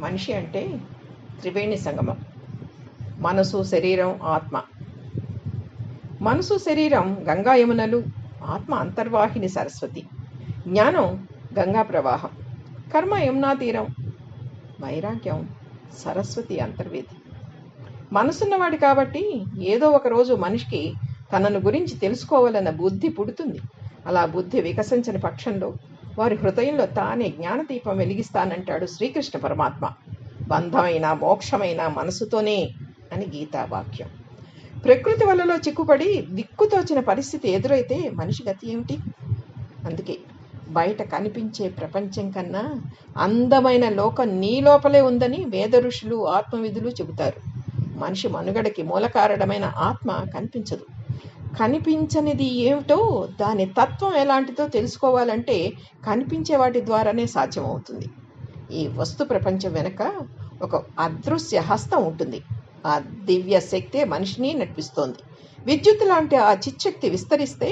మనిషి అంటే త్రివేణి సంగమం. మనసు, శరీరం, ఆత్మ. మనసు, శరీరం గంగా యమునలు, ఆత్మ అంతర్వాహిని సరస్వతి, జ్ఞానం గంగా ప్రవాహం, కర్మ యమునా తీరం, వైరాగ్యం సరస్వతి అంతర్వేది. మనసున్నవాడి కాబట్టి ఏదో ఒక రోజు మనిషికి తనను గురించి తెలుసుకోవాలన్న బుద్ధి పుడుతుంది. అలా బుద్ధి వికసించని పక్షంలో వారి హృదయంలో తానే జ్ఞానదీపం వెలిగిస్తానంటాడు శ్రీకృష్ణ పరమాత్మ. బంధమైన మోక్షమైన మనసుతోనే అని గీతావాక్యం. ప్రకృతి వలలో చిక్కుపడి దిక్కుతోచిన పరిస్థితి ఎదురైతే మనిషి గతి ఏమిటి? అందుకే బయట కనిపించే ప్రపంచం కన్నా అందమైన లోకం నీ లోపలే ఉందని వేద ఋషులు, ఆత్మవిధులు చెబుతారు. మనిషి మనుగడకి మూలకారణమైన ఆత్మ కనిపించదు. కనిపించనిది ఏమిటో, దాని తత్వం ఎలాంటిదో తెలుసుకోవాలంటే కనిపించే వాటి ద్వారానే సాధ్యమవుతుంది. ఈ వస్తు ప్రపంచం వెనుక ఒక అదృశ్య హస్తం ఉంటుంది. ఆ దివ్య శక్తే మనిషిని నడిపిస్తోంది. విద్యుత్ లాంటి ఆ చిచ్చక్తి విస్తరిస్తే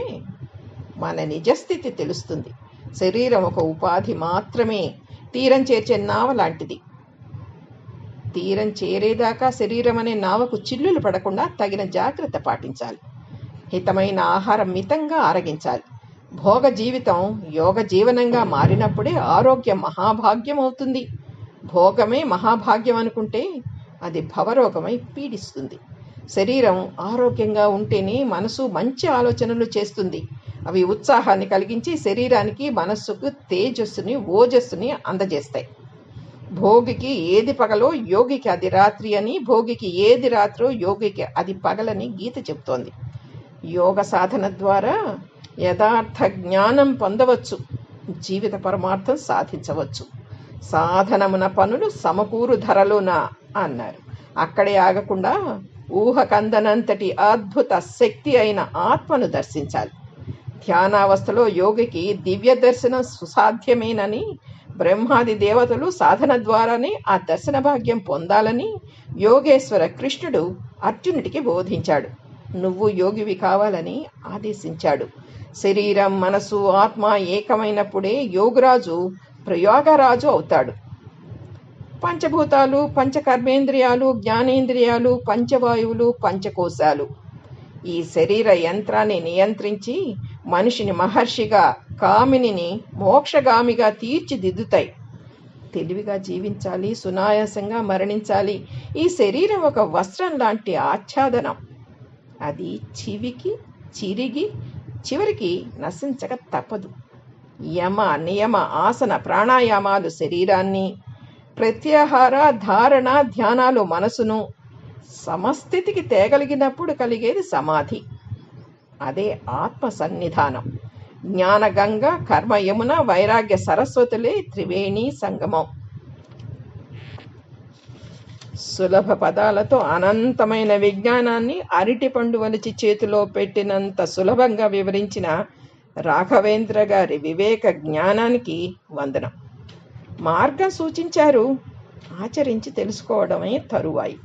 మన నిజస్థితి తెలుస్తుంది. శరీరం ఒక ఉపాధి మాత్రమే, తీరం చేర్చే నావ లాంటిది. తీరం చేరేదాకా శరీరం అనే నావకు చిల్లులు పడకుండా తగిన జాగ్రత్త పాటించాలి. హితమైన ఆహారం మితంగా ఆరగించాలి. భోగ జీవితం యోగ జీవనంగా మారినప్పుడే ఆరోగ్యం మహాభాగ్యం అవుతుంది. భోగమే మహాభాగ్యం అనుకుంటే అది భవరోగమై పీడిస్తుంది. శరీరం ఆరోగ్యంగా ఉంటేనే మనసు మంచి ఆలోచనలు చేస్తుంది. అవి ఉత్సాహాన్ని కలిగించి శరీరానికి, మనస్సుకు తేజస్సుని, ఓజస్సుని అందజేస్తాయి. భోగికి ఏది పగలో యోగికి అది రాత్రి అని, భోగికి ఏది రాత్రో యోగికి అది పగలని గీత చెబుతోంది. యోగ సాధన ద్వారా యథార్థ జ్ఞానం పొందవచ్చు, జీవిత పరమార్థం సాధించవచ్చు. సాధనమున పనులు సమకూరు ధరలోన అన్నారు. అక్కడే ఆగకుండా ఊహకందనంతటి అద్భుత శక్తి అయిన ఆత్మను దర్శించాలి. ధ్యానావస్థలో యోగికి దివ్య దర్శనం సుసాధ్యమేనని, బ్రహ్మాది దేవతలు సాధన ద్వారానే ఆ దర్శన భాగ్యం పొందాలని యోగేశ్వర కృష్ణుడు అర్జునుడికి బోధించాడు. నువ్వు యోగివి కావాలని ఆదేశించాడు. శరీరం, మనసు, ఆత్మ ఏకమైనప్పుడే యోగరాజు ప్రయోగరాజు అవుతాడు. పంచభూతాలు, పంచకర్మేంద్రియాలు, జ్ఞానేంద్రియాలు, పంచవాయువులు, పంచకోశాలు ఈ శరీర యంత్రాన్ని నియంత్రించి మనిషిని మహర్షిగా, కామినిని మోక్షగామిగా తీర్చిదిద్దుతాయి. తెలివిగా జీవించాలి, సునాయాసంగా మరణించాలి. ఈ శరీరం ఒక వస్త్రం లాంటి ఆచ్ఛాదనం. అది చిరిగి చివరికి నశించక తప్పదు. యమ, నియమ, ఆసన, ప్రాణాయామాలు శరీరాన్ని, ప్రత్యాహార, ధారణ, ధ్యానాలు మనసును సమస్థితికి తేగలిగినప్పుడు కలిగేది సమాధి. అదే ఆత్మ సన్నిధానం. జ్ఞానగంగ, కర్మ యమున, వైరాగ్య సరస్వతులే త్రివేణి సంగమం. సులభ పదాలతో అనంతమైన విజ్ఞానాన్ని అరటిపండు వలిచి చేతిలో పెట్టినంత సులభంగా వివరించిన రాఘవేంద్ర గారి వివేక జ్ఞానానికి వందనం. మార్గం సూచించారు, ఆచరించి తెలుసుకోవడమే తరువాయి.